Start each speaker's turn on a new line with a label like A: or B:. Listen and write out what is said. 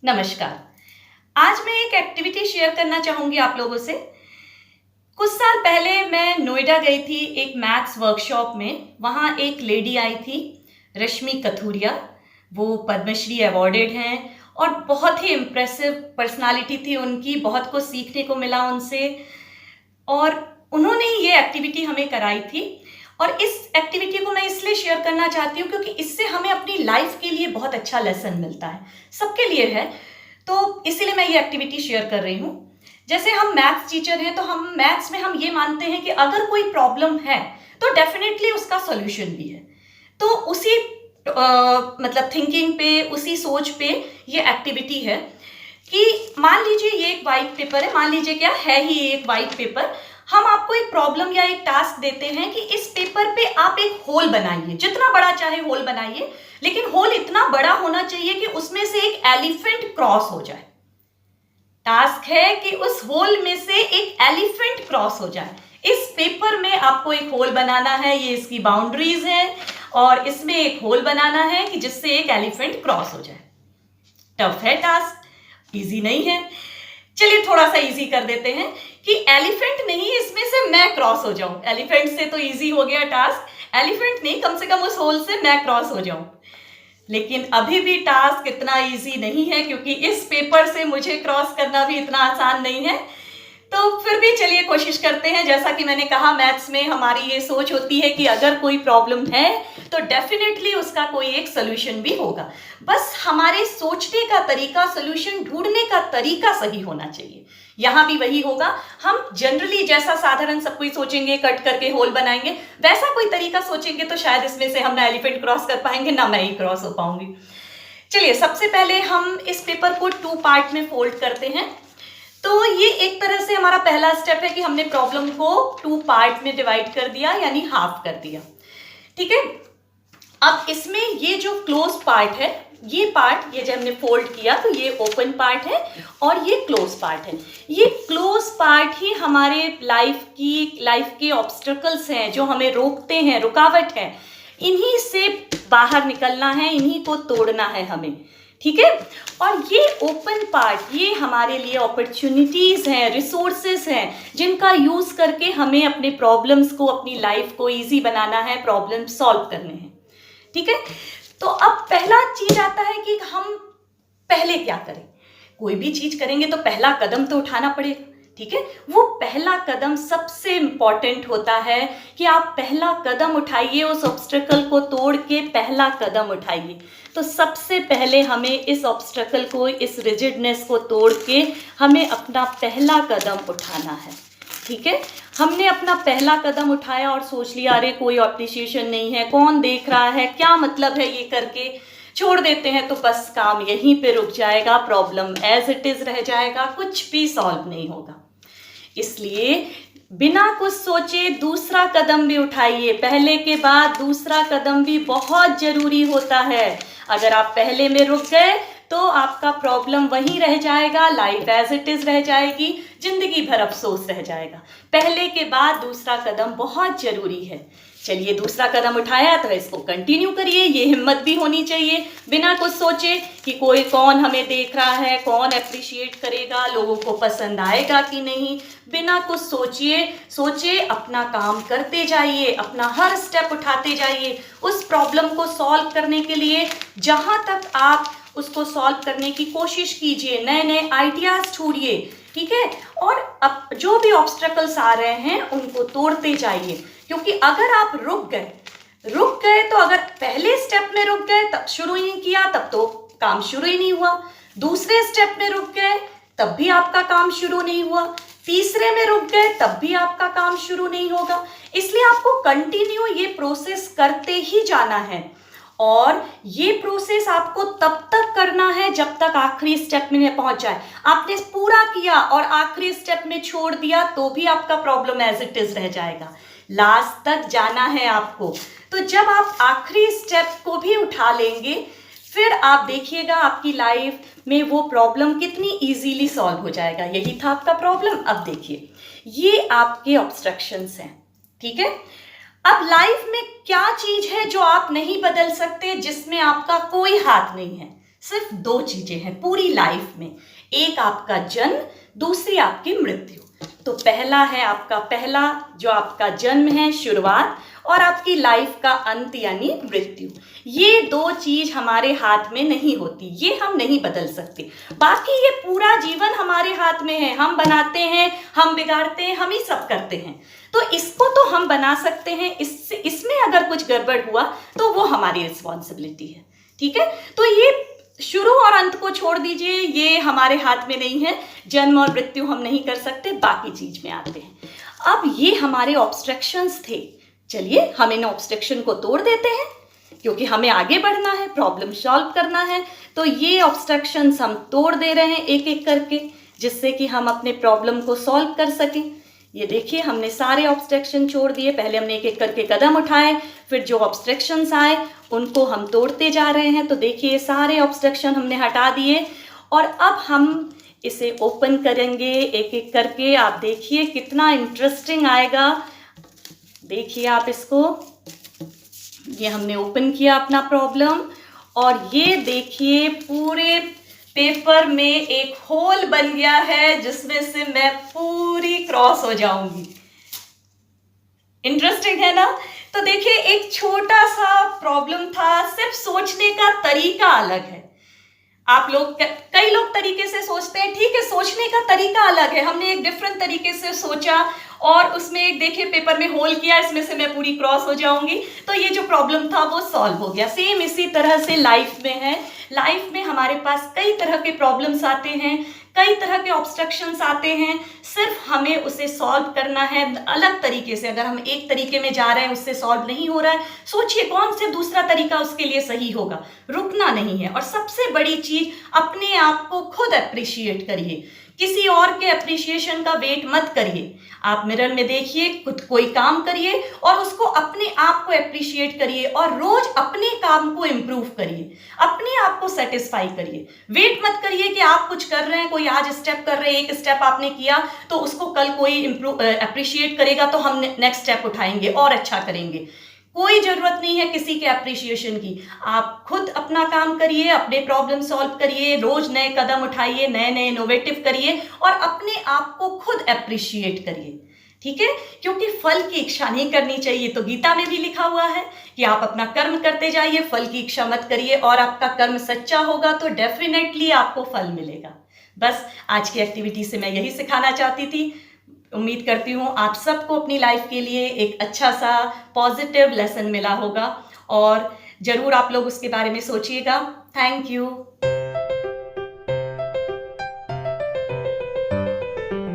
A: नमस्कार। आज मैं एक एक्टिविटी शेयर करना चाहूँगी आप लोगों से। कुछ साल पहले मैं नोएडा गई थी एक मैथ्स वर्कशॉप में। वहाँ एक लेडी आई थी, रश्मि कथुरिया। वो पद्मश्री अवॉर्डेड हैं और बहुत ही इम्प्रेसिव पर्सनालिटी थी उनकी, बहुत कुछ सीखने को मिला उनसे। और उन्होंने ये एक्टिविटी हमें कराई थी और इस एक्टिविटी को मैं इसलिए शेयर करना चाहती हूँ क्योंकि इससे हमें अपनी लाइफ के लिए बहुत अच्छा लेसन मिलता है, सबके लिए है। तो इसीलिए मैं ये एक्टिविटी शेयर कर रही हूँ। जैसे हम मैथ्स टीचर हैं तो हम मैथ्स में हम ये मानते हैं कि अगर कोई प्रॉब्लम है तो डेफिनेटली उसका सॉल्यूशन भी है। तो उसी मतलब थिंकिंग पे, उसी सोच पे ये एक्टिविटी है कि मान लीजिए ये एक वाइट पेपर है, मान लीजिए क्या है ही एक वाइट पेपर। हम आपको एक प्रॉब्लम या एक टास्क देते हैं कि इस पेपर पे आप एक होल बनाइए, जितना बड़ा चाहे होल बनाइए, लेकिन होल इतना बड़ा होना चाहिए कि उसमें से एक एलिफेंट क्रॉस हो जाए। टास्क है कि उस होल में से एक एलिफेंट क्रॉस हो जाए। इस पेपर में आपको एक होल बनाना है, ये इसकी बाउंड्रीज है और इसमें एक होल बनाना है कि जिससे एक एलिफेंट क्रॉस हो जाए। टफ है टास्क, इजी नहीं है। चलिए थोड़ा सा इजी कर देते हैं कि एलिफेंट नहीं, इसमें से मैं क्रॉस हो जाऊं। एलिफेंट से तो इजी हो गया टास्क, एलिफेंट नहीं, कम से कम उस होल से मैं क्रॉस हो जाऊं। लेकिन अभी भी टास्क इतना इजी नहीं है क्योंकि इस पेपर से मुझे क्रॉस करना भी इतना आसान नहीं है। तो फिर भी चलिए कोशिश करते हैं। जैसा कि मैंने कहा, मैथ्स में हमारी ये सोच होती है कि अगर कोई प्रॉब्लम है तो डेफिनेटली उसका कोई एक सोल्यूशन भी होगा। बस हमारे सोचने का तरीका, सोल्यूशन ढूंढने का तरीका सही होना चाहिए। यहाँ भी वही होगा। हम जनरली जैसा साधारण सब कोई सोचेंगे, कट करके होल बनाएंगे, वैसा कोई तरीका सोचेंगे तो शायद इसमें से हम ना एलिफेंट क्रॉस कर पाएंगे ना मैं ही क्रॉस हो पाऊंगी। चलिए सबसे पहले हम इस पेपर को 2 पार्ट में फोल्ड करते हैं। तो ये एक तरह से हमारा पहला स्टेप है कि हमने प्रॉब्लम को 2 पार्ट में डिवाइड कर दिया, यानी हाफ कर दिया। ठीक है। अब इसमें ये जो क्लोज पार्ट है, ये पार्ट, ये जब हमने फोल्ड किया तो ये ओपन पार्ट है और ये क्लोज पार्ट है। ये क्लोज पार्ट ही हमारे लाइफ के ऑब्स्टेकल्स हैं जो हमें रोकते हैं, रुकावट है। इन्हीं से बाहर निकलना है, इन्हीं को तोड़ना है हमें। ठीक है। और ये ओपन पार्ट, ये हमारे लिए अपॉर्चुनिटीज हैं, रिसोर्सेस हैं, जिनका यूज करके हमें अपने प्रॉब्लम्स को, अपनी लाइफ को इजी बनाना है, प्रॉब्लम सॉल्व करने हैं। ठीक है। तो अब पहला चीज आता है कि हम पहले क्या करें। कोई भी चीज करेंगे तो पहला कदम तो उठाना पड़ेगा। ठीक है। वो पहला कदम सबसे इंपॉर्टेंट होता है कि आप पहला कदम उठाइए, उस ऑब्स्टेकल को तोड़ के पहला कदम उठाइए। तो सबसे पहले हमें इस ऑब्स्टेकल को, इस रिजिडनेस को तोड़ के हमें अपना पहला कदम उठाना है। ठीक है। हमने अपना पहला कदम उठाया और सोच लिया अरे कोई अप्रिसिएशन नहीं है, कौन देख रहा है, क्या मतलब है ये करके छोड़ देते हैं, तो बस काम यहीं पे रुक जाएगा, प्रॉब्लम एज इट इज रह जाएगा, कुछ भी सॉल्व नहीं होगा। इसलिए बिना कुछ सोचे दूसरा कदम भी उठाइए। पहले के बाद दूसरा कदम भी बहुत जरूरी होता है। अगर आप पहले में रुक गए तो आपका प्रॉब्लम वहीं रह जाएगा, लाइफ एज इट इज रह जाएगी, जिंदगी भर अफसोस रह जाएगा। पहले के बाद दूसरा कदम बहुत जरूरी है। चलिए दूसरा कदम उठाया तो इसको कंटिन्यू करिए। ये हिम्मत भी होनी चाहिए, बिना कुछ सोचे कि कोई कौन हमें देख रहा है, कौन अप्रिशिएट करेगा, लोगों को पसंद आएगा कि नहीं। बिना कुछ सोचे अपना काम करते जाइए, अपना हर स्टेप उठाते जाइए उस प्रॉब्लम को सॉल्व करने के लिए। जहाँ तक आप उसको सॉल्व करने की कोशिश कीजिए, नए नए आइडियाज ढूंढिए। ठीक है। और अब जो भी ऑब्स्टेकल्स आ रहे हैं उनको तोड़ते जाइए, क्योंकि अगर आप रुक गए तो अगर पहले स्टेप में रुक गए, तब शुरू ही नहीं किया, तब तो काम शुरू ही नहीं हुआ। दूसरे स्टेप में रुक गए तब भी आपका काम शुरू नहीं हुआ। तीसरे में रुक गए तब भी आपका काम शुरू नहीं होगा। इसलिए आपको कंटिन्यू ये प्रोसेस करते ही जाना है और ये प्रोसेस आपको तब तक करना है जब तक आखिरी स्टेप में न पहुंच जाए। आपने पूरा किया और आखिरी स्टेप में छोड़ दिया तो भी आपका प्रॉब्लम एज इट इज रह जाएगा। लास्ट तक जाना है आपको। तो जब आप आखिरी स्टेप को भी उठा लेंगे, फिर आप देखिएगा आपकी लाइफ में वो प्रॉब्लम कितनी इजीली सॉल्व हो जाएगा। यही था आपका प्रॉब्लम। अब देखिए, ये आपके ऑब्स्ट्रक्शंस हैं। ठीक है। अब लाइफ में क्या चीज है जो आप नहीं बदल सकते, जिसमें आपका कोई हाथ नहीं है। सिर्फ दो चीजें हैं पूरी लाइफ में, एक आपका जन्म, दूसरी आपकी मृत्यु। तो पहला है आपका जो आपका जन्म है, शुरुआत, और आपकी लाइफ का अंत यानी मृत्यु। ये दो चीज हमारे हाथ में नहीं होती, ये हम नहीं बदल सकते। बाकी ये पूरा जीवन हमारे हाथ में है, हम बनाते हैं, हम बिगाड़ते हैं, हम ही सब करते हैं। तो इसको तो हम बना सकते हैं, इसमें अगर कुछ गड़बड़ हुआ तो वो हमारी रिस्पॉन्सिबिलिटी है। ठीक है, तो ये शुरू और अंत को छोड़ दीजिए, ये हमारे हाथ में नहीं है। जन्म और मृत्यु हम नहीं कर सकते, बाकी चीज में आते हैं। अब ये हमारे ऑब्स्ट्रक्शंस थे, चलिए हम इन ऑब्स्ट्रक्शन को तोड़ देते हैं, क्योंकि हमें आगे बढ़ना है, प्रॉब्लम सॉल्व करना है। तो ये ऑब्स्ट्रक्शंस हम तोड़ दे रहे हैं एक एक करके, जिससे कि हम अपने प्रॉब्लम को सॉल्व कर सकें। ये देखिए, हमने सारे ऑब्स्ट्रक्शन छोड़ दिए, पहले हमने एक एक करके कदम उठाए, फिर जो ऑब्स्ट्रक्शंस आए उनको हम तोड़ते जा रहे हैं। तो देखिए सारे ऑब्स्ट्रक्शन हमने हटा दिए, और अब हम इसे ओपन करेंगे एक एक करके। आप देखिए कितना इंटरेस्टिंग आएगा, देखिए आप इसको, ये हमने ओपन किया अपना प्रॉब्लम, और ये देखिए पूरे पेपर में एक होल बन गया है, जिसमें से मैं पूरी क्रॉस हो जाऊंगी। इंटरेस्टिंग है ना? तो देखिए एक छोटा सा प्रॉब्लम था, सिर्फ सोचने का तरीका अलग है। आप लोग, कई लोग तरीके से सोचते हैं, ठीक है, सोचने का तरीका अलग है। हमने एक डिफरेंट तरीके से सोचा और उसमें एक देखिए पेपर में होल किया, इसमें से मैं पूरी क्रॉस हो जाऊंगी, तो ये जो प्रॉब्लम था वो सॉल्व हो गया। सेम इसी तरह से लाइफ में है। लाइफ में हमारे पास कई तरह के प्रॉब्लम्स आते हैं, कई तरह के ऑब्स्ट्रक्शंस आते हैं, सिर्फ हमें उसे सॉल्व करना है अलग तरीके से। अगर हम एक तरीके में जा रहे हैं, उससे सॉल्व नहीं हो रहा है, सोचिए कौन से दूसरा तरीका उसके लिए सही होगा। रुकना नहीं है, और सबसे बड़ी चीज, अपने आप को खुद अप्रिशिएट करिए, किसी और के अप्रिशिएशन का वेट मत करिए। आप मिरर में देखिए, खुद कोई काम करिए और उसको, अपने आप को अप्रिशिएट करिए, और रोज अपने काम को इम्प्रूव करिए, अपने आप को सेटिस्फाई करिए। वेट मत करिए कि आप कुछ कर रहे हैं, कोई आज स्टेप कर रहे हैं, एक स्टेप आपने किया तो उसको कल कोई अप्रिशिएट करेगा तो हम नेक्स्ट स्टेप उठाएंगे और अच्छा करेंगे। कोई जरूरत नहीं है किसी के अप्रिशिएशन की। आप खुद अपना काम करिए, अपने प्रॉब्लम सॉल्व करिए, रोज नए कदम उठाइए, नए नए इनोवेटिव करिए, और अपने आप को खुद अप्रिशिएट करिए। ठीक है, क्योंकि फल की इच्छा नहीं करनी चाहिए। तो गीता में भी लिखा हुआ है कि आप अपना कर्म करते जाइए, फल की इच्छा मत करिए, और आपका कर्म सच्चा होगा तो डेफिनेटली आपको फल मिलेगा। बस आज की एक्टिविटी से मैं यही सिखाना चाहती थी। उम्मीद करती हूँ आप सबको अपनी लाइफ के लिए एक अच्छा सा पॉजिटिव लेसन मिला होगा, और ज़रूर आप लोग उसके बारे में सोचिएगा। Thank you.